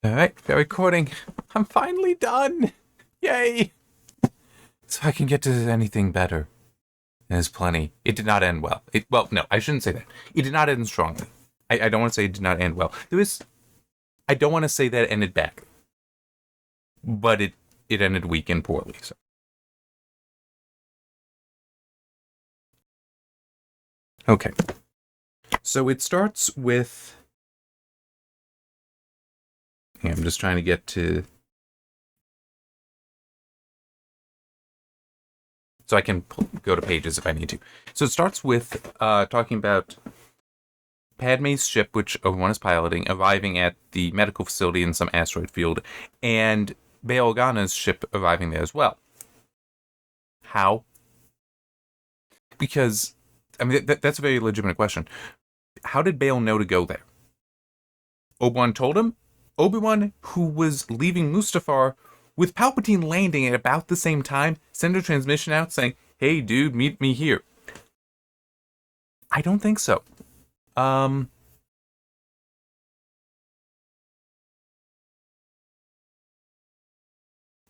Alright, we're recording. I'm finally done! Yay! So I can get to anything better. There's plenty. It did not end well. Well, no, I shouldn't say that. It did not end strongly. I don't want to say it did not end well. I don't want to say that it ended badly. But it ended weak and poorly. So. Okay. So it starts with... Yeah, I'm just trying to get to... So I can go to pages if I need to. So it starts with talking about Padme's ship, which Obi-Wan is piloting, arriving at the medical facility in some asteroid field, and Bail Organa's ship arriving there as well. How? Because, I mean, that's a very legitimate question. How did Bail know to go there? Obi-Wan told him? Obi-Wan, who was leaving Mustafar with Palpatine landing at about the same time, send a transmission out saying, "Hey, dude, meet me here." I don't think so.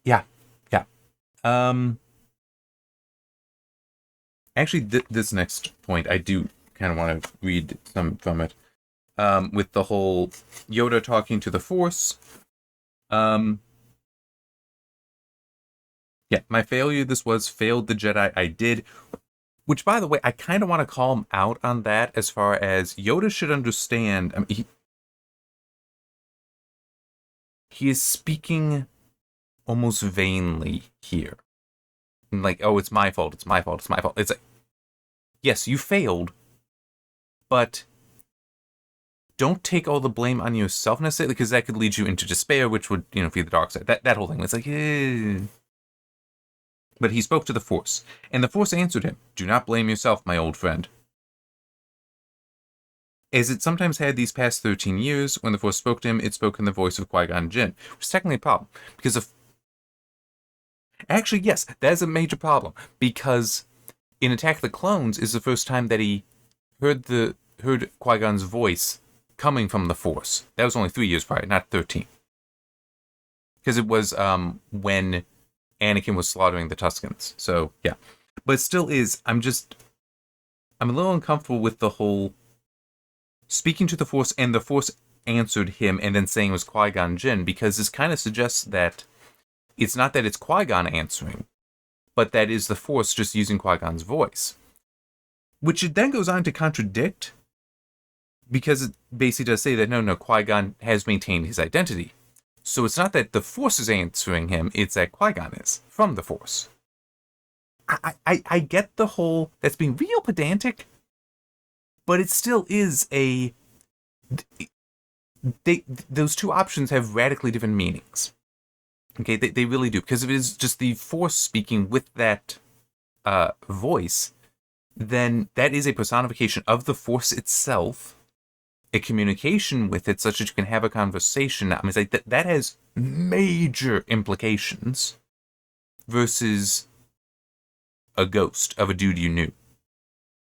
Yeah. Actually, this next point, I do kind of want to read some from it. With the whole Yoda talking to the Force. Yeah, my failure failed the Jedi I did. Which, by the way, I kind of want to call him out on that as far as Yoda should understand. I mean, he is speaking almost vainly here. Like, oh, it's my fault, it's my fault, it's my fault. It's like, yes, you failed, but don't take all the blame on yourself necessarily, because that could lead you into despair, which would, feed the dark side. That whole thing. It's like, But he spoke to the Force, and the Force answered him, "Do not blame yourself, my old friend." As it sometimes had these past 13 years, when the Force spoke to him, it spoke in the voice of Qui-Gon Jinn, which is technically a problem, because of... Actually, yes, that is a major problem, because in Attack of the Clones is the first time that he heard Qui-Gon's voice coming from the Force. That was only 3 years prior, not 13. Because it was when Anakin was slaughtering the Tuscans. So, yeah. But it still is, I'm a little uncomfortable with the whole speaking to the Force, and the Force answered him and then saying it was Qui-Gon Jinn, because this kind of suggests that it's not that it's Qui-Gon answering, but that is the Force just using Qui-Gon's voice. Which it then goes on to contradict, because it basically does say that no, Qui-Gon has maintained his identity. So it's not that the Force is answering him, it's that Qui-Gon is, from the Force. I get the whole, that's being real pedantic, but it still is those two options have radically different meanings. Okay, they really do, because if it is just the Force speaking with that voice, then that is a personification of the Force itself, a communication with it such that you can have a conversation. I mean, it's like that has major implications versus a ghost of a dude you knew.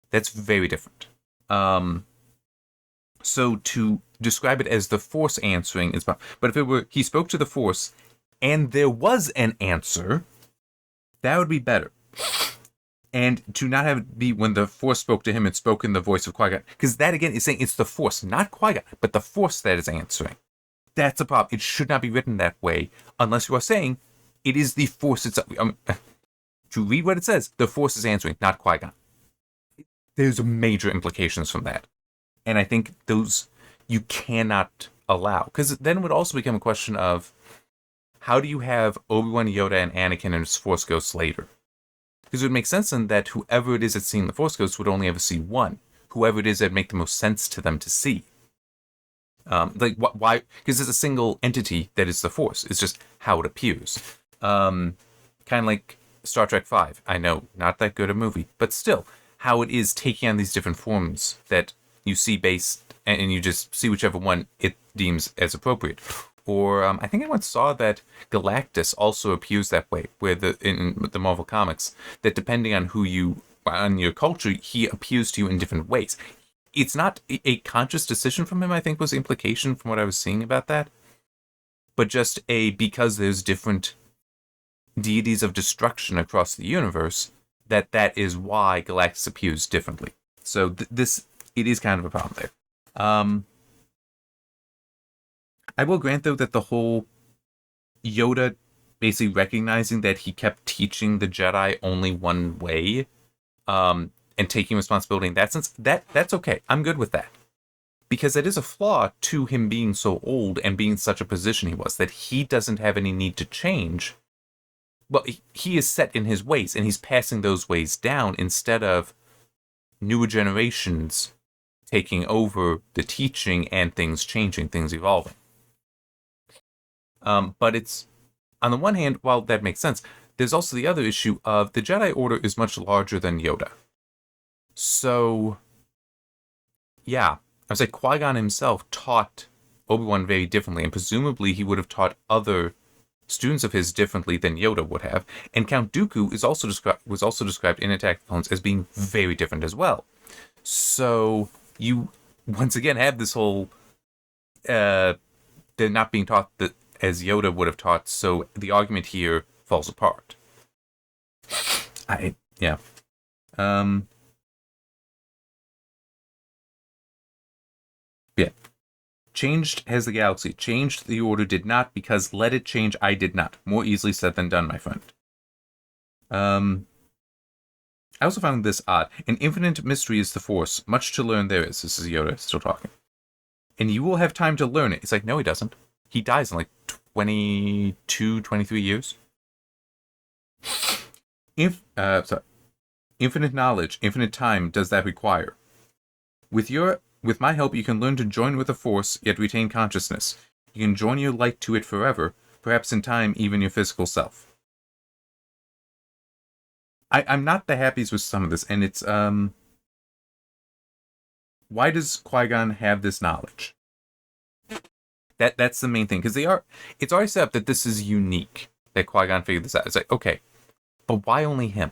That's very different. So to describe it as the Force answering is... But if it were, he spoke to the Force, and there was an answer, that would be better. And to not have it be when the Force spoke to him, it spoke in the voice of Qui-Gon. Because that, again, is saying it's the Force, not Qui-Gon, but the Force that is answering. That's a problem. It should not be written that way, unless you are saying it is the Force itself. To read what it says, the Force is answering, not Qui-Gon. There's major implications from that. And I think those you cannot allow. Because then it would also become a question of, how do you have Obi-Wan, Yoda, and Anakin and Force Ghosts later? Because it would make sense then that whoever it is that's seeing the Force Ghosts would only ever see one. Whoever it is that would make the most sense to them to see. Why? Because it's a single entity that is the Force. It's just how it appears. Kind of like Star Trek V. I know, not that good a movie, but still, how it is taking on these different forms that you see based, and you just see whichever one it deems as appropriate. Or I think I once saw that Galactus also appears that way, where in the Marvel comics, that depending on on your culture, he appears to you in different ways. It's not a conscious decision from him, I think was the implication from what I was seeing about that. but just because there's different deities of destruction across the universe, that is why Galactus appears differently. So it is kind of a problem there. I will grant, though, that the whole Yoda basically recognizing that he kept teaching the Jedi only one way, and taking responsibility in that sense, that's okay. I'm good with that. Because it is a flaw to him being so old and being in such a position he was, that he doesn't have any need to change. Well, he is set in his ways, and he's passing those ways down instead of newer generations taking over the teaching and things changing, things evolving. But it's, on the one hand, while that makes sense, there's also the other issue of the Jedi Order is much larger than Yoda. So, yeah, I would say Qui-Gon himself taught Obi-Wan very differently, and presumably he would have taught other students of his differently than Yoda would have. And Count Dooku was also described in Attack of the Clones as being very different as well. So you once again have this whole they're not being taught that as Yoda would have taught, so the argument here falls apart. Yeah. Changed has the galaxy. Changed the order did not, because let it change I did not. More easily said than done, my friend. I also found this odd. An infinite mystery is the Force. Much to learn there is. This is Yoda still talking. And you will have time to learn it. It's like, no, he doesn't. He dies in like 22, 23 years. Infinite knowledge, infinite time does that require. With my help, you can learn to join with the Force, yet retain consciousness. You can join your light to it forever, perhaps in time, even your physical self. I'm not the happiest with some of this, and it's, why does Qui-Gon have this knowledge? That's the main thing, because it's already set up that this is unique, that Qui-Gon figured this out. It's like, okay, but why only him?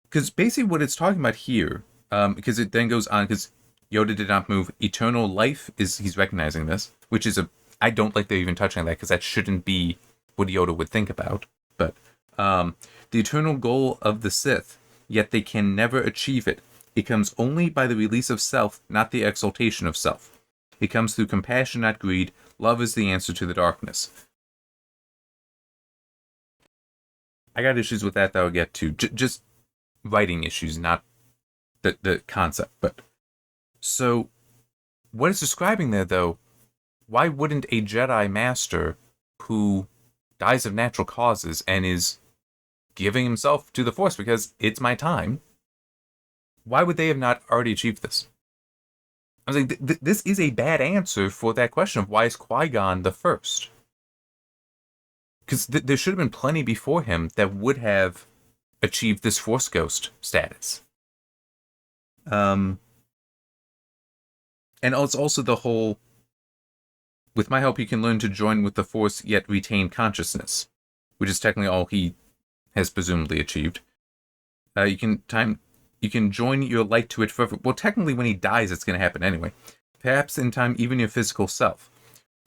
Because basically what it's talking about here, because it then goes on, because Yoda did not move. Eternal life he's recognizing this, which is I don't like they're even touching on that, because that shouldn't be what Yoda would think about. But the eternal goal of the Sith, yet they can never achieve it. It comes only by the release of self, not the exaltation of self. It comes through compassion, not greed. Love is the answer to the darkness. I got issues with that I'll get to. Just writing issues, not the concept. But so, what it's describing there, though, why wouldn't a Jedi Master who dies of natural causes and is giving himself to the Force because it's my time, why would they have not already achieved this? I was like, this is a bad answer for that question of why is Qui-Gon the first? Because there should have been plenty before him that would have achieved this Force Ghost status. And it's also the whole, with my help you can learn to join with the Force yet retain consciousness, which is technically all he has presumably achieved. You can join your light to it forever. Well, technically when he dies it's going to happen anyway. Perhaps in time even your physical self.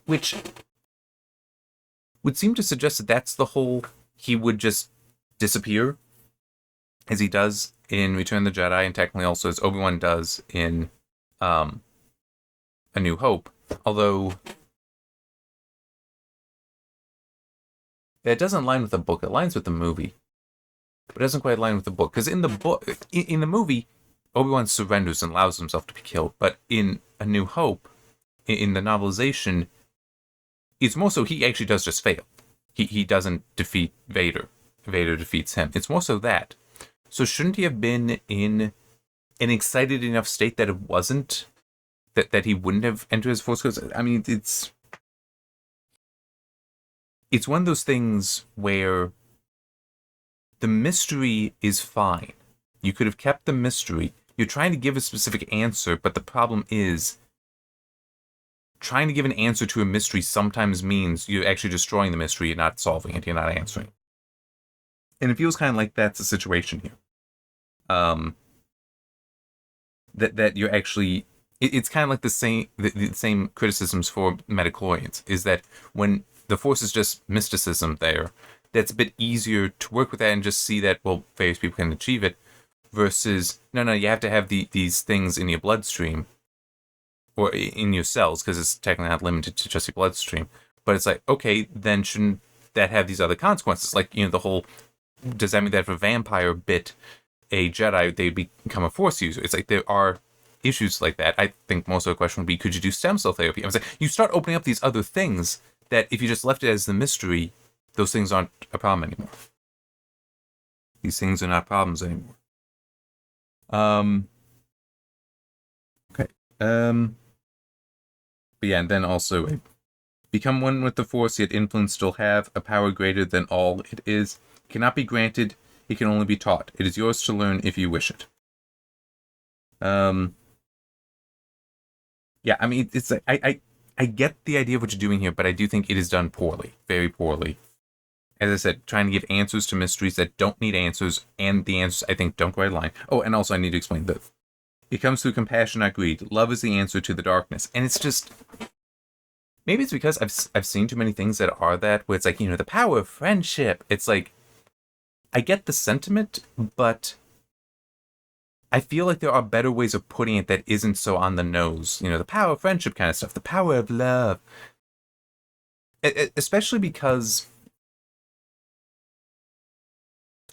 Which would seem to suggest that that's the whole, he would just disappear, as he does in Return of the Jedi, and technically also as Obi-Wan does in A New Hope. Although it doesn't align with the book, it aligns with the movie. But it doesn't quite align with the book. Because in the book, in the movie, Obi-Wan surrenders and allows himself to be killed. But in A New Hope, in the novelization, it's more so he actually does just fail. He doesn't defeat Vader. Vader defeats him. It's more so that. So shouldn't he have been in an excited enough state that it wasn't, that he wouldn't have entered his Force Ghost? I mean, it's one of those things where the mystery is fine. You could have kept the mystery. You're trying to give a specific answer, but the problem is trying to give an answer to a mystery sometimes means you're actually destroying the mystery. You're not solving it. You're not answering. And it feels kind of like that's the situation here. That you're actually it's kind of like the same criticisms for midichlorians, is that when the Force is just mysticism there, that's a bit easier to work with that and just see that, well, various people can achieve it, versus, no, you have to have these things in your bloodstream, or in your cells, because it's technically not limited to just your bloodstream. But it's like, okay, then shouldn't that have these other consequences? Like, the whole, does that mean that if a vampire bit a Jedi, they become a Force user? It's like, there are issues like that. I think most of the question would be, could you do stem cell therapy? I was like, you start opening up these other things that if you just left it as the mystery, those things aren't a problem anymore. These things are not problems anymore. Okay. But yeah, and then also, become one with the Force, yet influence still have a power greater than all it is. It cannot be granted, it can only be taught. It is yours to learn if you wish it. Yeah, I mean, it's like, I get the idea of what you're doing here, but I do think it is done poorly, very poorly. As I said, trying to give answers to mysteries that don't need answers, and the answers, I think, don't quite align. Oh, and also I need to explain that it comes through compassion, not greed. Love is the answer to the darkness. And it's just, maybe it's because I've seen too many things that are that, where it's like, the power of friendship. It's like, I get the sentiment, but I feel like there are better ways of putting it that isn't so on the nose. The power of friendship kind of stuff, the power of love. Especially because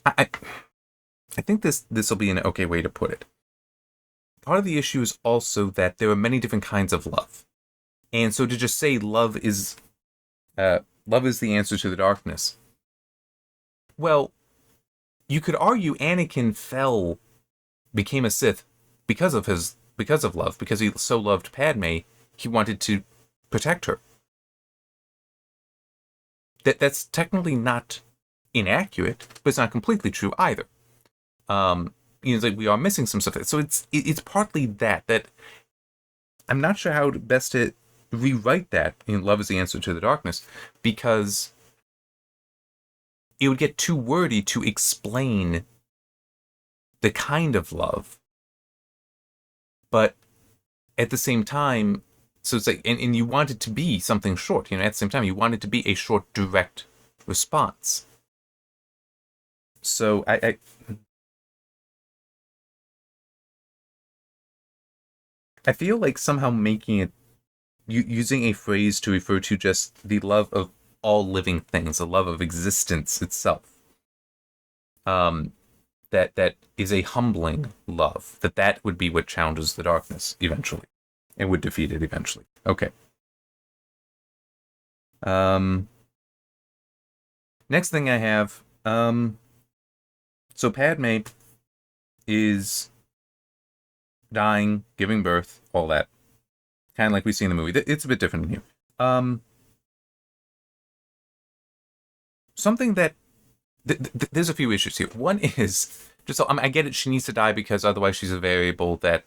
I think this will be an okay way to put it. Part of the issue is also that there are many different kinds of love. And so to just say love is the answer to the darkness. Well, you could argue Anakin became a Sith because of love, because he so loved Padme, he wanted to protect her. That's technically not inaccurate, but it's not completely true either. It's like we are missing some stuff. So it's partly that I'm not sure how best to rewrite that in Love is the Answer to the Darkness, because it would get too wordy to explain the kind of love. But at the same time, so it's like, and you want it to be something short, at the same time, you want it to be a short, direct response. So I feel like somehow making it, using a phrase to refer to just the love of all living things, the love of existence itself, that is a humbling love, that would be what challenges the darkness eventually, and would defeat it eventually. Okay. Next thing I have, so Padme is dying, giving birth, all that. Kind of like we see in the movie. It's a bit different in here. Something that... there's a few issues here. One is, just so I get it, she needs to die because otherwise she's a variable that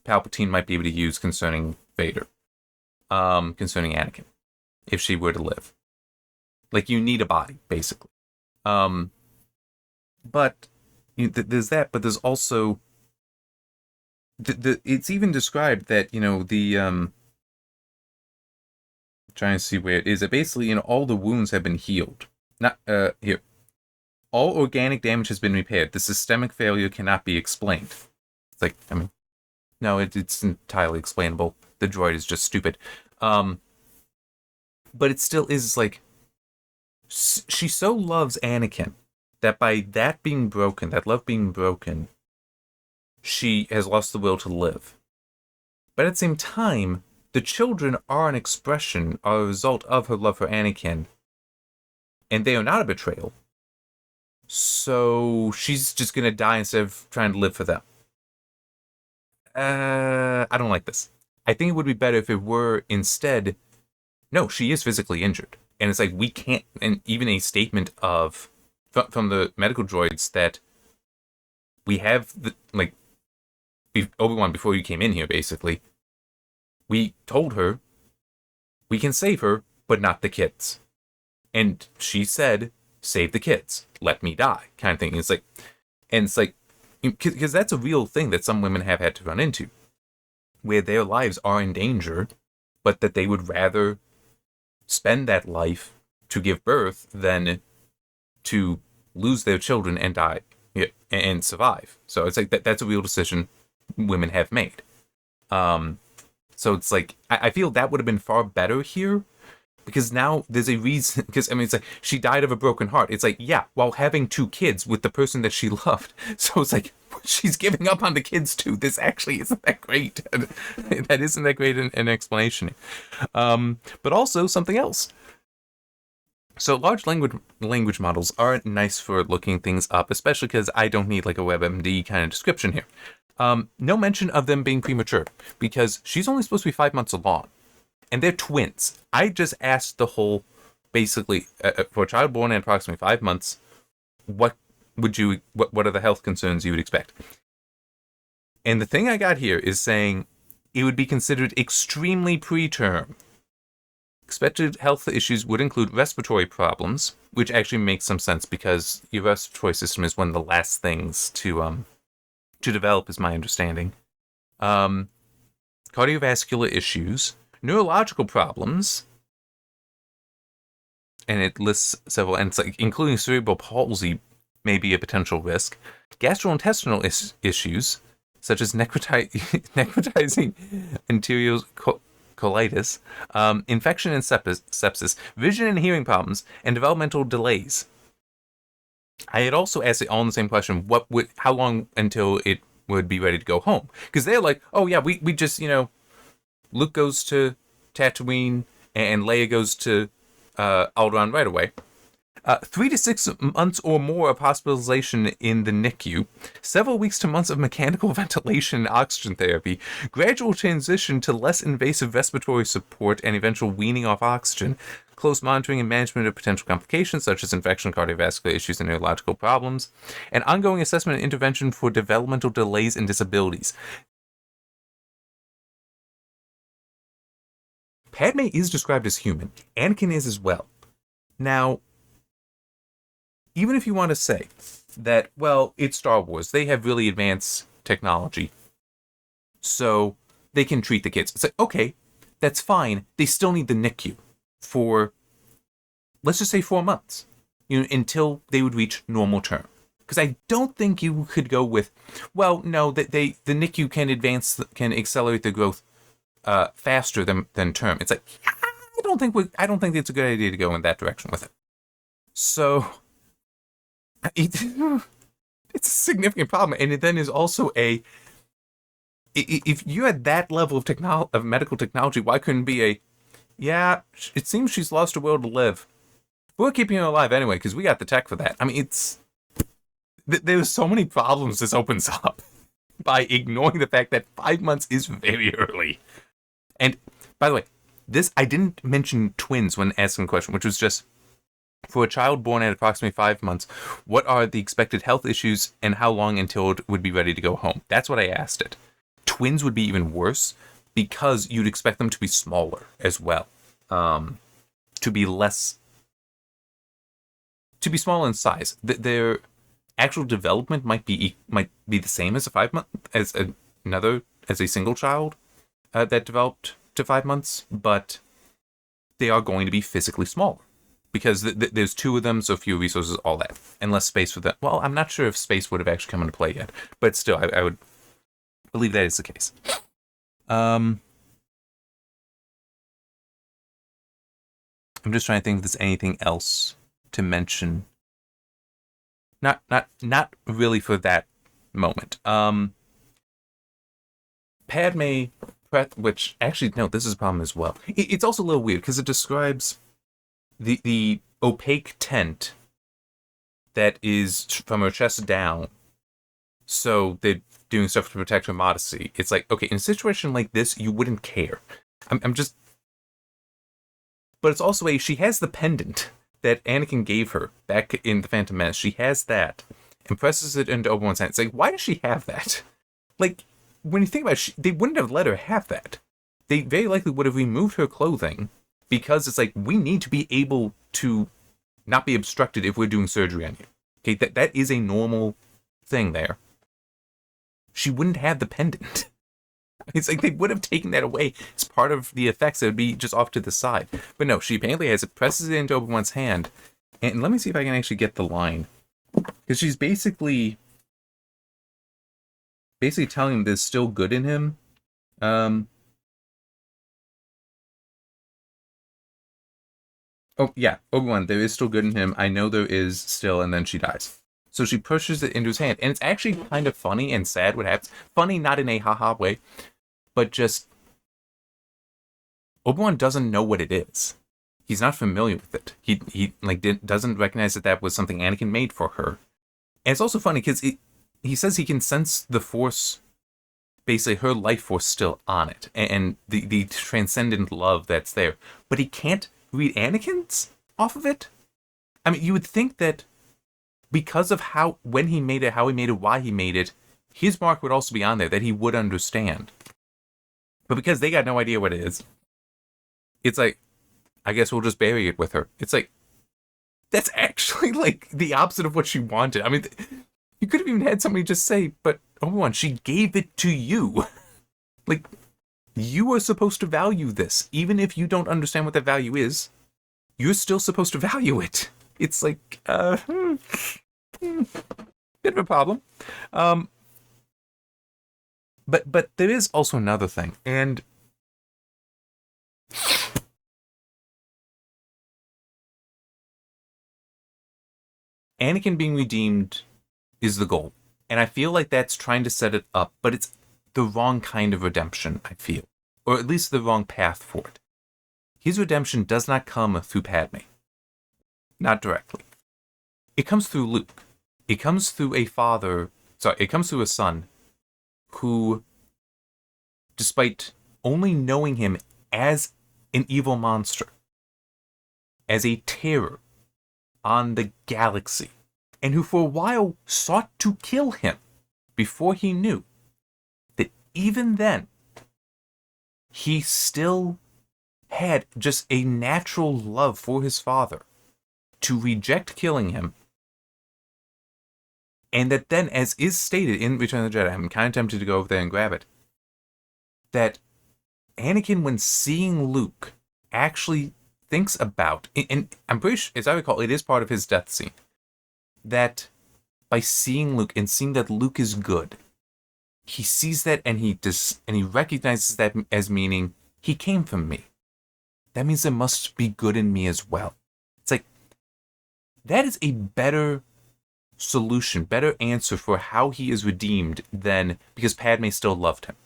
Palpatine might be able to use concerning Vader. Concerning Anakin. If she were to live. Like, you need a body, basically. But there's that, but there's also... it's even described that, trying to see where it is. That basically, all the wounds have been healed. Not, here. All organic damage has been repaired. The systemic failure cannot be explained. It's like, no, it's entirely explainable. The droid is just stupid. But it still is like, she so loves Anakin that by that being broken, that love being broken, she has lost the will to live. But at the same time, the children are an expression, are a result of her love for Anakin. And they are not a betrayal. So she's just going to die instead of trying to live for them. I don't like this. I think it would be better if it were instead, no, she is physically injured. And it's like, we can't, and even a statement of, from the medical droids, that we have, Obi-Wan, before you came in here, basically, we told her, we can save her, but not the kids. And she said, save the kids, let me die, kind of thing. It's like, because that's a real thing that some women have had to run into. where their lives are in danger, but that they would rather spend that life to give birth than to lose their children and die and survive. So it's like that's a real decision women have made. So it's like I feel that would have been far better here, because now there's a reason. Because I mean, it's like she died of a broken heart. It's like, yeah, while having 2 kids with the person that she loved. So it's like she's giving up on the kids too. This actually isn't that great. That isn't that great an explanation. But also something else. So large language models are nice for looking things up, especially because I don't need like a WebMD kind of description here. No mention of them being premature, because she's only supposed to be 5 months along, and they're twins. I just asked the whole, basically, for a child born in approximately 5 months, what are the health concerns you would expect? And the thing I got here is saying it would be considered extremely preterm. Expected health issues would include respiratory problems, which actually makes some sense because your respiratory system is one of the last things to develop, is my understanding. Cardiovascular issues, neurological problems, and it lists several, and it's like including cerebral palsy may be a potential risk. Gastrointestinal issues such as necrotizing enterocolitis, infection and sepsis, vision and hearing problems, and developmental delays. I had also asked it all in the same question: how long until it would be ready to go home? Because they're like, oh yeah, we just, Luke goes to Tatooine and Leia goes to Alderaan right away. 3 to 6 months or more of hospitalization in the NICU, several weeks to months of mechanical ventilation and oxygen therapy, gradual transition to less invasive respiratory support and eventual weaning off oxygen, close monitoring and management of potential complications such as infection, cardiovascular issues, and neurological problems, and ongoing assessment and intervention for developmental delays and disabilities. Padme is described as human. Anakin is as well. Now, even if you want to say that, well, it's Star Wars, they have really advanced technology, so they can treat the kids. It's like, okay, that's fine. They still need the NICU for, let's just say 4 months, until they would reach normal term. Because I don't think you could go with, well, no, that the NICU can accelerate the growth faster than term. It's like, I don't think it's a good idea to go in that direction with it. So it's a significant problem, and it then is also if you had that level of medical technology, why couldn't it be yeah, it seems she's lost her will to live. We're keeping her alive anyway because we got the tech for that. I mean, there's so many problems this opens up by ignoring the fact that 5 months is very early. And by the way, I didn't mention twins when asking the question, which was just, for a child born at approximately 5 months, what are the expected health issues and how long until it would be ready to go home? That's what I asked it. Twins would be even worse because you'd expect them to be smaller as well. To be small in size. Their actual development might be the same as a single child that developed to 5 months, but they are going to be physically smaller. Because there's 2 of them, so fewer resources, all that. And less space for them. Well, I'm not sure if space would have actually come into play yet. But still, I would believe that is the case. I'm just trying to think if there's anything else to mention. Not really for that moment. Padme, which, actually, no, this is a problem as well. It's also a little weird, because it describes the opaque tent that is from her chest down, so they're doing stuff to protect her modesty. It's like, okay, in a situation like this, you wouldn't care. I'm just... But it's also she has the pendant that Anakin gave her back in The Phantom Menace. She has that, and presses it into Obi-Wan's hand. It's like, why does she have that? Like, when you think about it, they wouldn't have let her have that. They very likely would have removed her clothing, because it's like, we need to be able to not be obstructed if we're doing surgery on you. Okay, that is a normal thing there. She wouldn't have the pendant. It's like they would have taken that away as part of the effects. It would be just off to the side. But no, she apparently has it, presses it into Obi-Wan's hand. And let me see if I can actually get the line. Because she's basically telling him there's still good in him. Oh, yeah, Obi-Wan, there is still good in him. I know there is still, and then she dies. So she pushes it into his hand. And it's actually kind of funny and sad what happens. Funny, not in a haha way, but just Obi-Wan doesn't know what it is. He's not familiar with it. He doesn't recognize that was something Anakin made for her. And it's also funny because he says he can sense the Force, basically her life force still on it, and the transcendent love that's there. But he can't read Anakin's off of it. I mean, you would think that because of when he made it, how he made it, why he made it, his mark would also be on there, that he would understand. But because they got no idea what it is, it's like, I guess we'll just bury it with her. It's like, that's actually like the opposite of what she wanted. I mean, you could have even had somebody just say, but Obi-Wan, she gave it to you. Like, you are supposed to value this. Even if you don't understand what that value is, you're still supposed to value it. It's like, bit of a problem. But there is also another thing, and Anakin being redeemed is the goal. And I feel like that's trying to set it up, but it's the wrong kind of redemption, I feel. Or at least the wrong path for it. His redemption does not come through Padme. Not directly. It comes through Luke. It comes through it comes through a son who, despite only knowing him as an evil monster, as a terror on the galaxy, and who for a while sought to kill him before he knew that even then he still had just a natural love for his father to reject killing him. And that then, as is stated in Return of the Jedi, I'm kind of tempted to go over there and grab it, that Anakin, when seeing Luke, actually thinks about, and I'm pretty sure, as I recall, it is part of his death scene, that by seeing Luke and seeing that Luke is good, he sees that and he recognizes that as meaning he came from me. That means there must be good in me as well. It's like, that is a better solution, better answer for how he is redeemed than because Padme still loved him.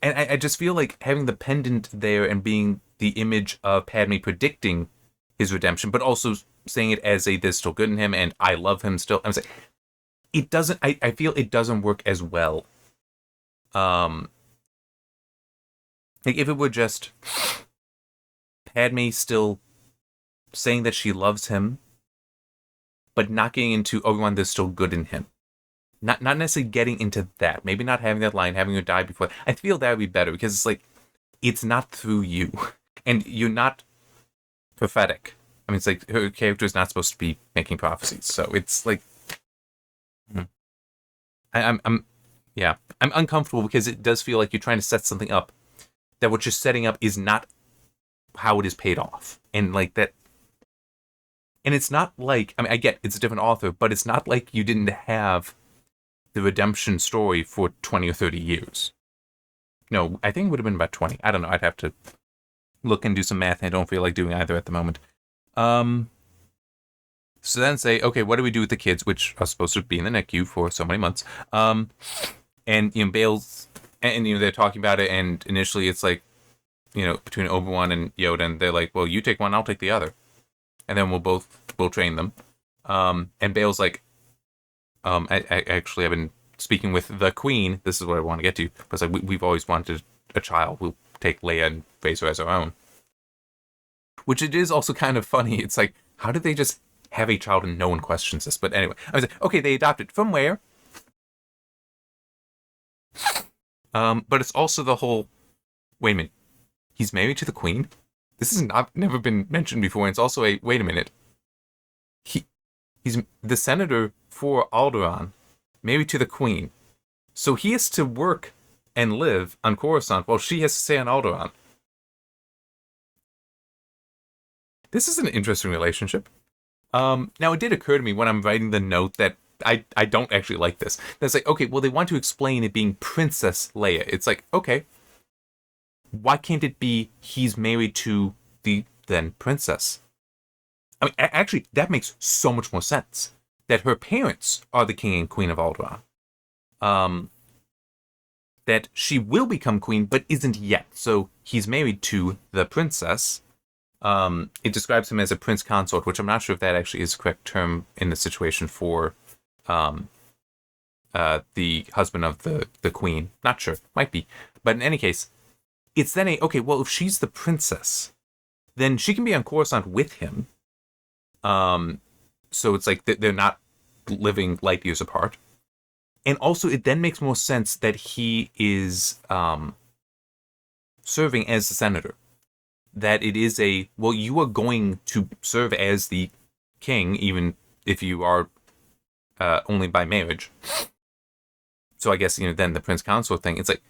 And I just feel like having the pendant there and being the image of Padme predicting his redemption, but also saying it as there's still good in him and I love him still. I'm saying it doesn't. I feel it doesn't work as well. Like if it were just Padme still saying that she loves him, but not getting into Obi-Wan, there's still good in him. Not necessarily getting into that. Maybe not having that line, having her die before. I feel that would be better because it's like, it's not through you. And you're not prophetic. I mean, it's like her character is not supposed to be making prophecies. So it's like, I'm uncomfortable because it does feel like you're trying to set something up that what you're setting up is not how it is paid off. And like that. And it's not like, I mean, I get it's a different author, but it's not like you didn't have the redemption story for 20 or 30 years. No, I think it would have been about 20. I don't know. I'd have to look and do some math, and I don't feel like doing either at the moment. So then say, okay, what do we do with the kids, which are supposed to be in the NICU for so many months? And, Bale's, and, they're talking about it, and initially it's like, between Obi-Wan and Yoda, and they're like, well, you take one, I'll take the other. And then we'll train them. And Bale's like, I actually have been speaking with the Queen. This is what I want to get to. Because like we've always wanted a child. We'll take Leia and raise her as our own. Which it is also kind of funny. It's like, how did they just have a child and no one questions this? But anyway, I was like, okay, they adopted from where? But it's also the whole, wait a minute, he's married to the Queen? This has never been mentioned before. And it's also wait a minute. He's the senator for Alderaan, married to the queen. So he has to work and live on Coruscant while she has to stay on Alderaan. This is an interesting relationship. Now, it did occur to me when I'm writing the note that I don't actually like this. That's like, okay, well, they want to explain it being Princess Leia. It's like, okay, why can't it be he's married to the then princess? I mean, actually, that makes so much more sense. That her parents are the king and queen of Alderaan. That she will become queen, but isn't yet. So he's married to the princess. It describes him as a prince consort, which I'm not sure if that actually is the correct term in the situation for the husband of the queen. Not sure. Might be. But in any case, it's then okay, well, if she's the princess, then she can be on Coruscant with him. So it's like they're not living light years apart. And also, it then makes more sense that he is serving as the senator. That it is well, you are going to serve as the king, even if you are only by marriage. So I guess, then the prince consort thing, it's like,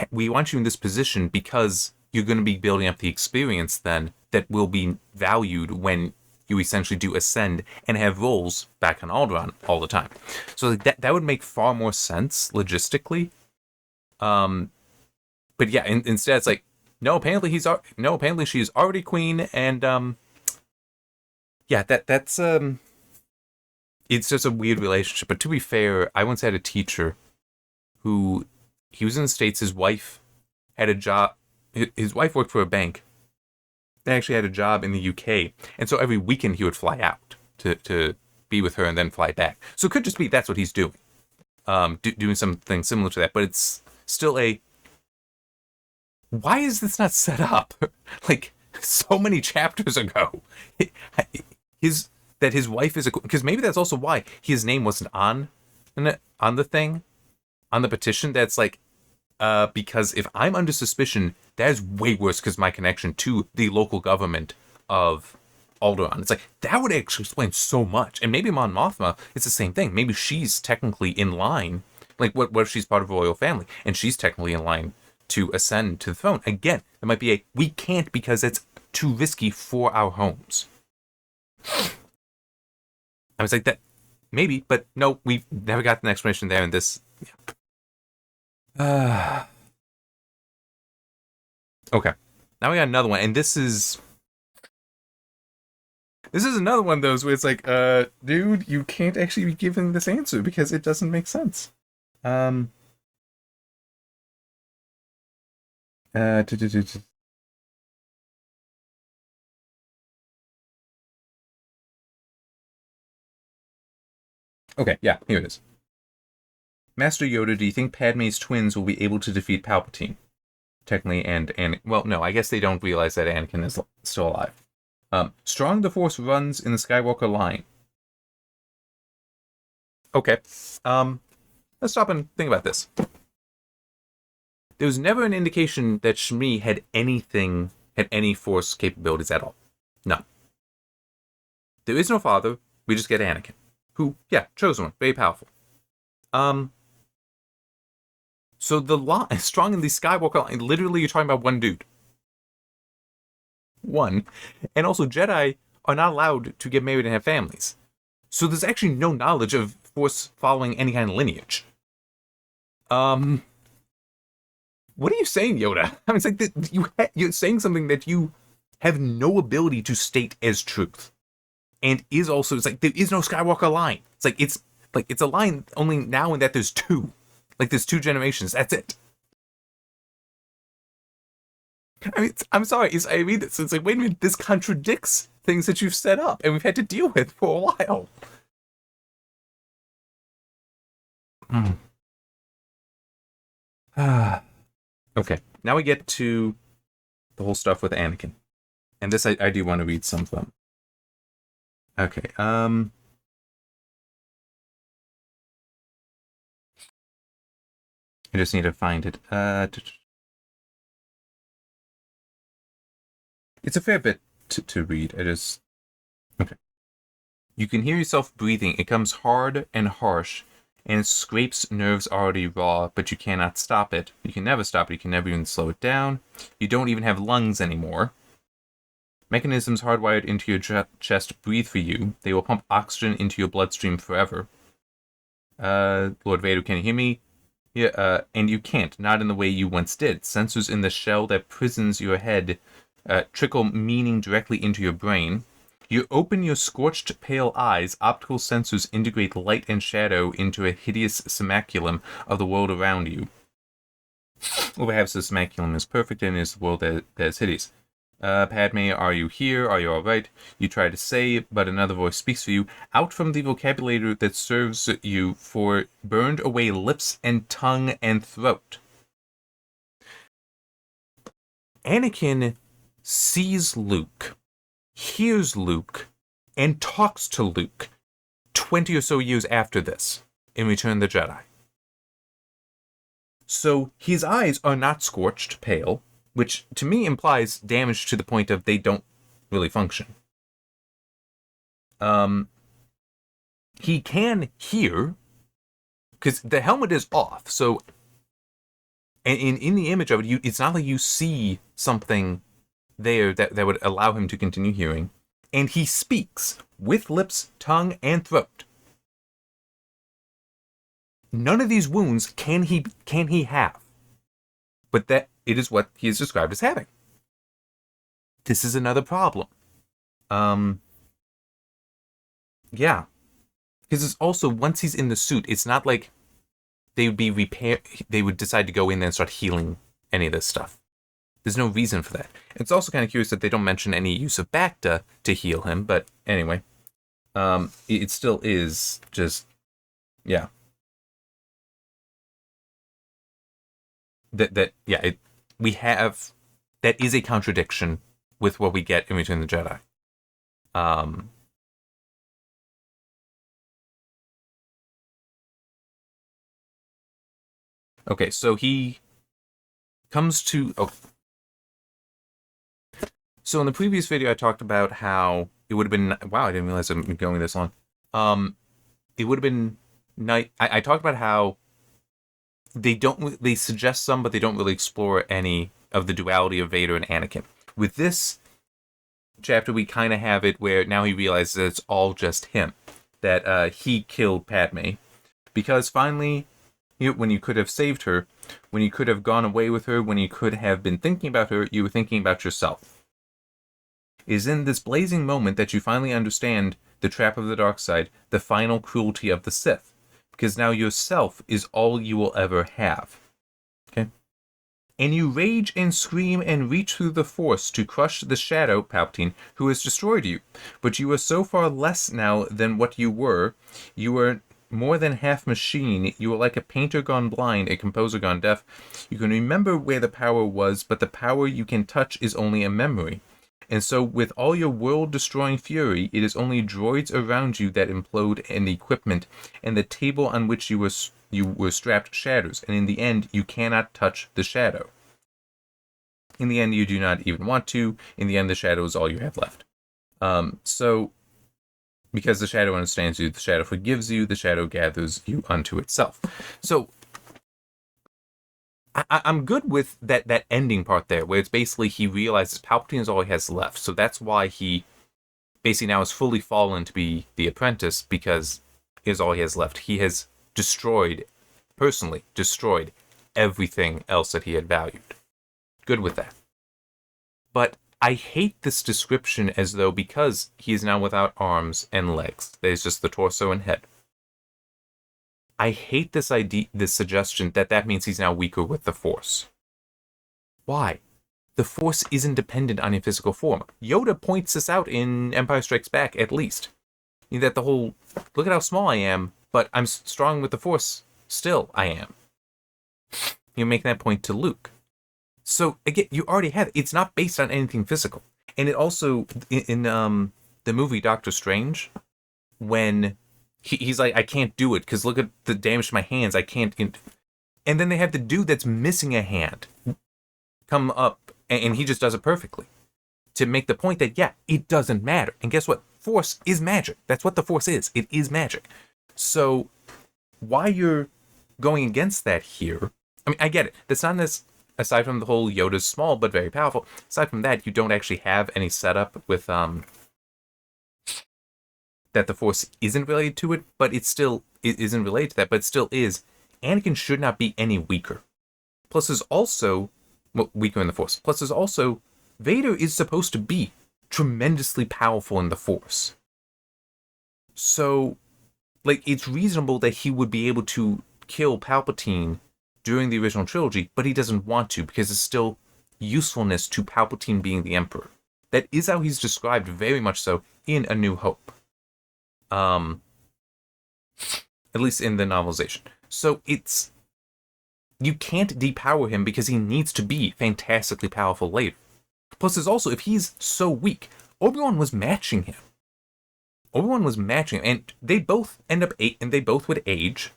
we want you in this position because you're going to be building up the experience then that will be valued when you essentially do ascend and have roles back on Alderaan all the time. So that would make far more sense logistically. But yeah, instead it's like, no, apparently she's already queen, and yeah, that's it's just a weird relationship. But to be fair, I once had a teacher who, he was in the States, his wife had a job, his wife worked for a bank. They actually had a job in the UK, and so every weekend he would fly out to be with her and then fly back. So it could just be that's what he's doing, doing something similar to that. But it's still why is this not set up like so many chapters ago? His wife is because maybe that's also why his name wasn't on the thing, on the petition. That's like, because if I'm under suspicion, that is way worse because my connection to the local government of Alderaan. It's like, that would actually explain so much. And maybe Mon Mothma, it's the same thing. Maybe she's technically in line. Like, what if she's part of a royal family and she's technically in line to ascend to the throne? Again, it might be we can't because it's too risky for our homes. I was like, that maybe, but no, we've never got an explanation there in this. Yeah. Okay. Now we got another one, and this is another one of those where it's like, dude, you can't actually be giving this answer because it doesn't make sense. Okay, yeah, here it is. Master Yoda, do you think Padme's twins will be able to defeat Palpatine? Technically, and well, no, I guess they don't realize that Anakin is still alive. Strong the Force runs in the Skywalker line. Okay, let's stop and think about this. There was never an indication that Shmi had any Force capabilities at all. No. There is no father. We just get Anakin, who, yeah, chosen one, very powerful. So the line, strong in the Skywalker line, literally you're talking about one dude. One. And also Jedi are not allowed to get married and have families. So there's actually no knowledge of Force following any kind of lineage. What are you saying, Yoda? I mean, it's like you're saying something that you have no ability to state as truth. And is also, it's like, there is no Skywalker line. It's a line only now in that there's two. Like, there's two generations. That's it. I mean, I'm sorry. I read this. It's like, wait a minute. This contradicts things that you've set up and we've had to deal with for a while. Okay. Now we get to the whole stuff with Anakin. And this, I do want to read some of them. Okay. I just need to find it. It's a fair bit to read. Okay. You can hear yourself breathing. It comes hard and harsh, and it scrapes nerves already raw, but you cannot stop it. You can never stop it. You can never even slow it down. You don't even have lungs anymore. Mechanisms hardwired into your chest breathe for you. They will pump oxygen into your bloodstream forever. Lord Vader, can you hear me? Yeah, and you can't. Not in the way you once did. Sensors in the shell that prisons your head trickle meaning directly into your brain. You open your scorched pale eyes. Optical sensors integrate light and shadow into a hideous simulacrum of the world around you. Or perhaps the simulacrum is perfect and is the world that is hideous. Padme, are you here? Are you alright? You try to say, but another voice speaks for you. Out from the vocabulary that serves you for burned away lips and tongue and throat. Anakin sees Luke, hears Luke, and talks to Luke 20 or so years after this in Return of the Jedi. So his eyes are not scorched pale, which to me implies damage to the point of they don't really function. He can hear, because the helmet is off, so and in the image of it, it's not like you see something there that would allow him to continue hearing. And he speaks with lips, tongue, and throat. None of these wounds can he have. But that it is what he is described as having. This is another problem. Yeah. Because it's also, once he's in the suit, it's not like they would decide to go in there and start healing any of this stuff. There's no reason for that. It's also kind of curious that they don't mention any use of Bacta to heal him, but anyway. It still is just, yeah. That is a contradiction with what we get in Return of the Jedi. Okay, so he comes to... Oh. So in the previous video, I talked about how it would have been... Wow, I didn't realize I'm going this long. It would have been nice... I talked about how they suggest some, but they don't really explore any of the duality of Vader and Anakin. With this chapter, we kind of have it where now he realizes that it's all just him. That he killed Padme. Because finally... when you could have saved her, when you could have gone away with her, when you could have been thinking about her, you were thinking about yourself. It is in this blazing moment that you finally understand the trap of the dark side, the final cruelty of the Sith. Because now yourself is all you will ever have. Okay? And you rage and scream and reach through the Force to crush the shadow, Palpatine, who has destroyed you. But you are so far less now than what you were. You are more than half machine. You are like a painter gone blind, a composer gone deaf. You can remember where the power was, but the power you can touch is only a memory. And so with all your world-destroying fury, it is only droids around you that implode, and the equipment, and the table on which you were strapped shatters, and in the end, you cannot touch the shadow. In the end, you do not even want to. In the end, the shadow is all you have left. Because the shadow understands you, the shadow forgives you, the shadow gathers you unto itself. So, I'm good with that ending part there, where it's basically he realizes Palpatine is all he has left. So that's why he basically now is fully fallen to be the apprentice, because it is all he has left. He has personally destroyed everything else that he had valued. Good with that. But I hate this description as though because he is now without arms and legs, there's just the torso and head. I hate this idea, this suggestion that means he's now weaker with the Force. Why? The Force isn't dependent on your physical form. Yoda points this out in Empire Strikes Back, at least. That the whole, look at how small I am, but I'm strong with the Force. Still, I am. You're making that point to Luke. So, again, you already have it. It's not based on anything physical. And it also, in the movie Doctor Strange, when he's like, I can't do it, because look at the damage to my hands, I can't... And then they have the dude that's missing a hand come up, and he just does it perfectly. To make the point that, yeah, it doesn't matter. And guess what? Force is magic. That's what the Force is. It is magic. So why you're going against that here, I mean, I get it. That's not this, aside from the whole Yoda's small but very powerful, aside from that, you don't actually have any setup with, that the Force isn't related to it, but it isn't related to that, but it still is. Anakin should not be any weaker. Plus there's also, well, weaker in the Force. Plus there's also, Vader is supposed to be tremendously powerful in the Force. So, like, it's reasonable that he would be able to kill Palpatine during the original trilogy, but he doesn't want to because there's still usefulness to Palpatine being the Emperor. That is how he's described very much so in A New Hope. At least in the novelization. So you can't depower him because he needs to be fantastically powerful later. Plus there's also, if he's so weak, Obi-Wan was matching him. And they both end up, and they both would age.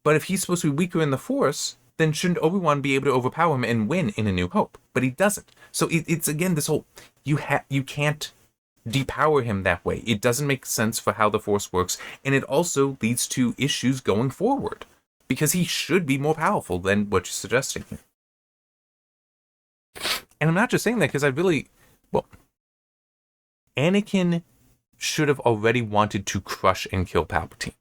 But if he's supposed to be weaker in the Force, then shouldn't Obi-Wan be able to overpower him and win in A New Hope? But he doesn't. So it's again this whole, you can't depower him that way. It doesn't make sense for how the Force works, and it also leads to issues going forward. Because he should be more powerful than what you're suggesting here. And I'm not just saying that because Anakin should have already wanted to crush and kill Palpatine.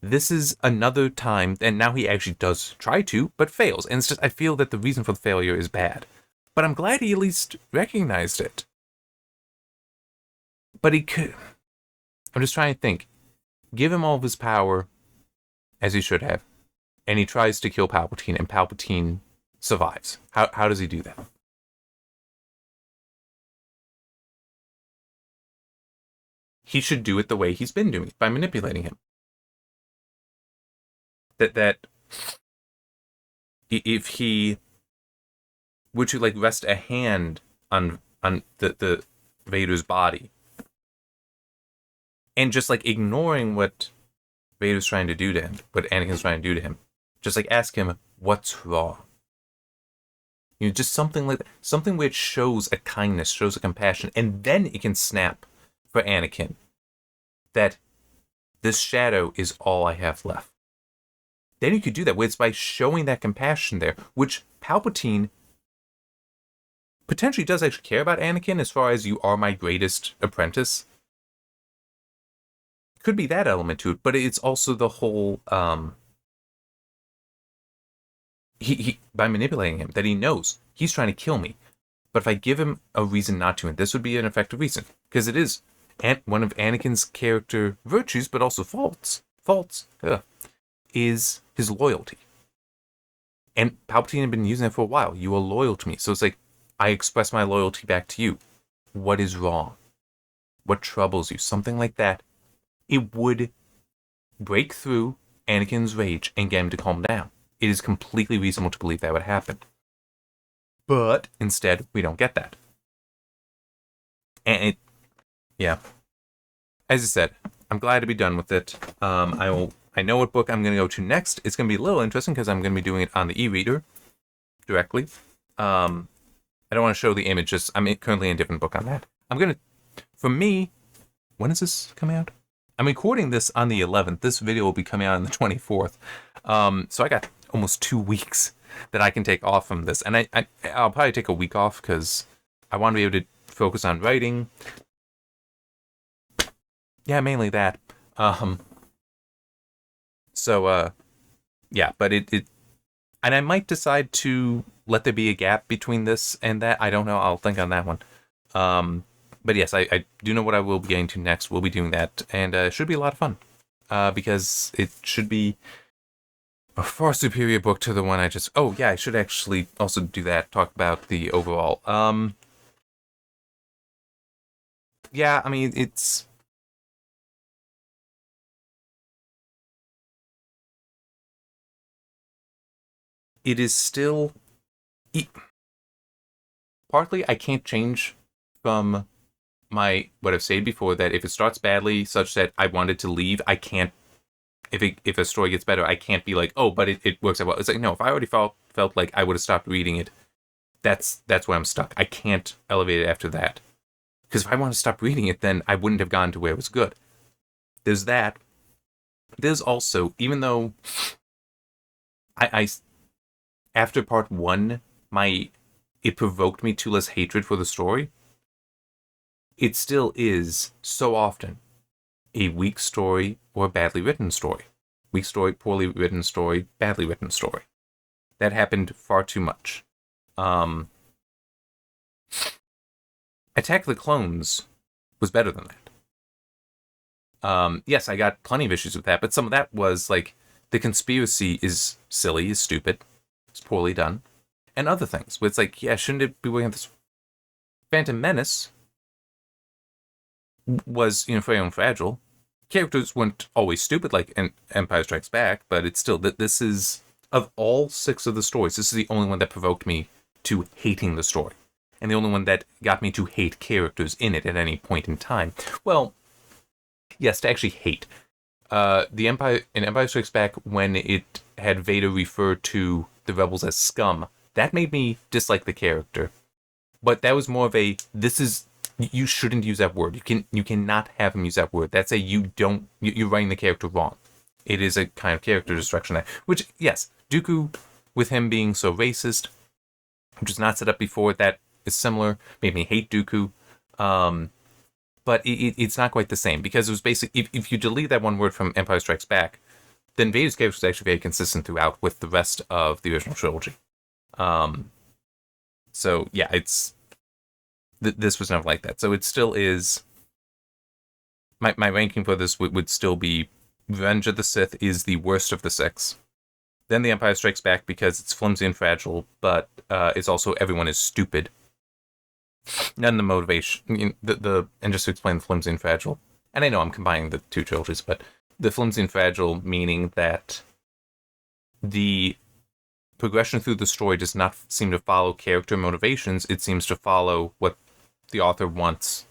This is another time, and now he actually does try to, but fails. And it's just, I feel that the reason for the failure is bad. But I'm glad he at least recognized it. But he could, I'm just trying to think, give him all of his power, as he should have, and he tries to kill Palpatine, and Palpatine survives. How does he do that? He should do it the way he's been doing it, by manipulating him. That if he were to like rest a hand on the Vader's body, and just like ignoring what Vader's trying to do to him, what Anakin's trying to do to him, just like ask him what's wrong. You know, just something like that, something which shows a kindness, shows a compassion, and then it can snap for Anakin that this shadow is all I have left. Then you could do that, where it's by showing that compassion there, which Palpatine potentially does actually care about Anakin as far as you are my greatest apprentice. Could be that element to it, but it's also the whole, he by manipulating him, that he knows he's trying to kill me. But if I give him a reason not to, and this would be an effective reason, because it is one of Anakin's character virtues, but also faults, is his loyalty. And Palpatine had been using it for a while. You are loyal to me. So it's like, I express my loyalty back to you. What is wrong? What troubles you? Something like that. It would break through Anakin's rage and get him to calm down. It is completely reasonable to believe that would happen. But instead, we don't get that. And yeah. As I said, I'm glad to be done with it. I know what book I'm going to go to next. It's going to be a little interesting because I'm going to be doing it on the e-reader directly. I don't want to show the images. I'm currently in a different book on that. For me, when is this coming out? I'm recording this on the 11th. This video will be coming out on the 24th. So I got almost 2 weeks that I can take off from this. And I'll probably take a week off because I want to be able to focus on writing. Yeah, mainly that. Yeah, but it and I might decide to let there be a gap between this and that. I don't know. I'll think on that one. But yes, I do know what I will be getting to next. We'll be doing that, and it should be a lot of fun. Because it should be a far superior book to the one I just... Oh, yeah, I should actually also do that, talk about the overall. Yeah, I mean, it's... It is still... Partly, I can't change from what I've said before, that if it starts badly, such that I wanted to leave, I can't... If a story gets better, I can't be like, oh, but it works out well. It's like, no, if I already felt like I would have stopped reading it, that's where I'm stuck. I can't elevate it after that. Because if I want to stop reading it, then I wouldn't have gone to where it was good. There's that. There's also, even though I after part 1, it provoked me to less hatred for the story, it still is so often a weak story or a badly written story. Weak story, poorly written story, badly written story. That happened far too much. Attack of the Clones was better than that. Yes, I got plenty of issues with that, but some of that was like the conspiracy is silly, is stupid, it's poorly done, and other things. Where it's like, yeah, shouldn't it be working on this? Phantom Menace was, frail and fragile. Characters weren't always stupid like Empire Strikes Back, but it's still that this is, of all 6 of the stories, this is the only one that provoked me to hating the story, and the only one that got me to hate characters in it at any point in time. Well, yes, to actually hate. In Empire Strikes Back, when it had Vader refer to the rebels as scum, that made me dislike the character. But that was more of a, you shouldn't use that word. You cannot have him use that word. That's you're writing the character wrong. It is a kind of character destruction there. Which, yes, Dooku, with him being so racist, which was not set up before, that is similar, made me hate Dooku. But it's not quite the same, because it was basically, if you delete that one word from Empire Strikes Back, then Vader's character was actually very consistent throughout with the rest of the original trilogy. So yeah, this was never like that. So it still is, my ranking for this would still be Revenge of the Sith is the worst of the 6. Then The Empire Strikes Back, because it's flimsy and fragile, but it's also everyone is stupid. None of the motivation, and just to explain the flimsy and fragile, and I know I'm combining the 2 trilogies, but the flimsy and fragile meaning that the progression through the story does not seem to follow character motivations, it seems to follow what the author wants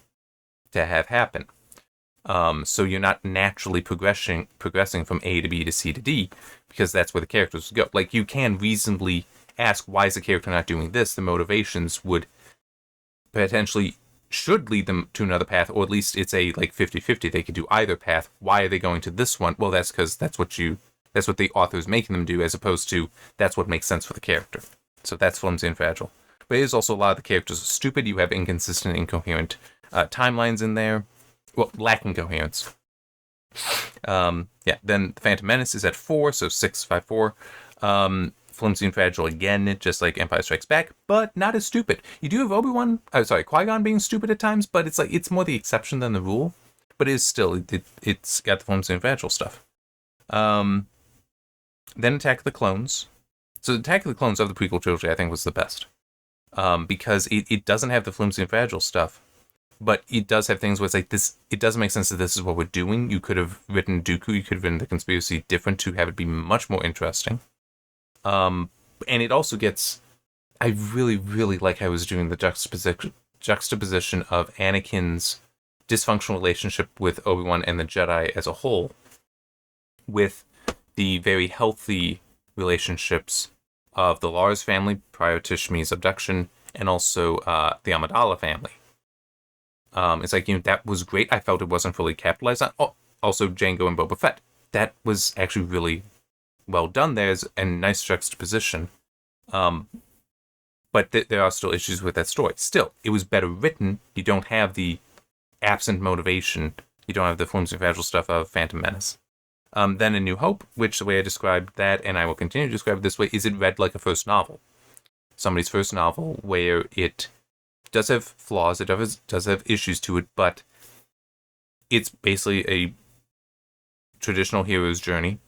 to have happen. So you're not naturally progressing from A to B to C to D, because that's where the characters go. Like, you can reasonably ask, why is the character not doing this? The motivations would potentially should lead them to another path, or at least it's a 50-50. They could do either path. Why are they going to this one? Well, that's because that's what the author is making them do, as opposed to that's what makes sense for the character. So that's flimsy and fragile. But it is also a lot of the characters are stupid. You have inconsistent, incoherent timelines in there. Well, lacking coherence. Then the Phantom Menace is at 4, so 6, 5, 4. Flimsy and fragile again, just like Empire Strikes Back, but not as stupid. You do have Qui-Gon being stupid at times, but it's more the exception than the rule. But it is still, it's got the flimsy and fragile stuff. Then Attack of the Clones. So Attack of the Clones of the prequel trilogy, I think, was the best. Because it doesn't have the flimsy and fragile stuff, but it does have things where it's like this, it doesn't make sense that this is what we're doing. You could have written Dooku, you could have written the conspiracy different to have it be much more interesting. And it also gets, I really, really like how I was doing the juxtaposition of Anakin's dysfunctional relationship with Obi-Wan and the Jedi as a whole, with the very healthy relationships of the Lars family prior to Shmi's abduction, and also the Amidala family. It's like, that was great. I felt it wasn't fully capitalized on. Oh, also Jango and Boba Fett. That was actually really well done. There's a nice juxtaposition. But there are still issues with that story. Still, it was better written. You don't have the absent motivation. You don't have the flimsy and fragile stuff of Phantom Menace. Then A New Hope, which the way I described that, and I will continue to describe it this way, is it read like a first novel. Somebody's first novel, where it does have flaws, it does have issues to it, but it's basically a traditional hero's journey.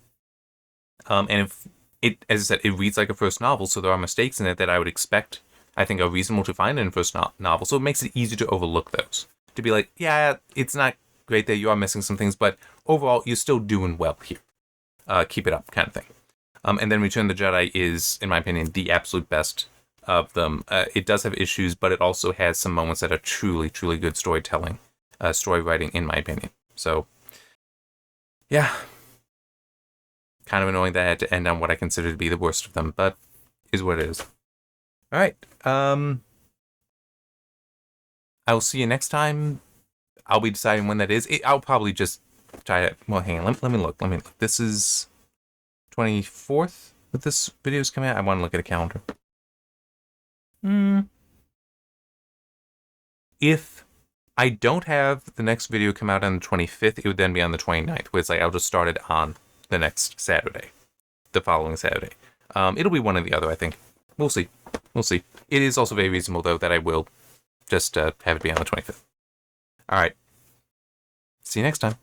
And if it, as I said, it reads like a first novel, so there are mistakes in it that I would expect, I think, are reasonable to find in a first novel, so it makes it easy to overlook those. To be like, yeah, it's not great that you are missing some things, but overall, you're still doing well here. Keep it up, kind of thing. And then Return of the Jedi is, in my opinion, the absolute best of them. It does have issues, but it also has some moments that are truly, truly good storytelling, story writing, in my opinion. So, yeah. Kind of annoying that I had to end on what I consider to be the worst of them, but is what it is. All right. I'll see you next time. I'll be deciding when that is. I'll probably just try to... Well, hang on. Let me look. This is 24th that this video is coming out. I want to look at a calendar. If I don't have the next video come out on the 25th, it would then be on the 29th, where it's like I'll just start it on the next Saturday, the following Saturday. It'll be one or the other, I think. We'll see. It is also very reasonable, though, that I will just have it be on the 25th. All right. See you next time.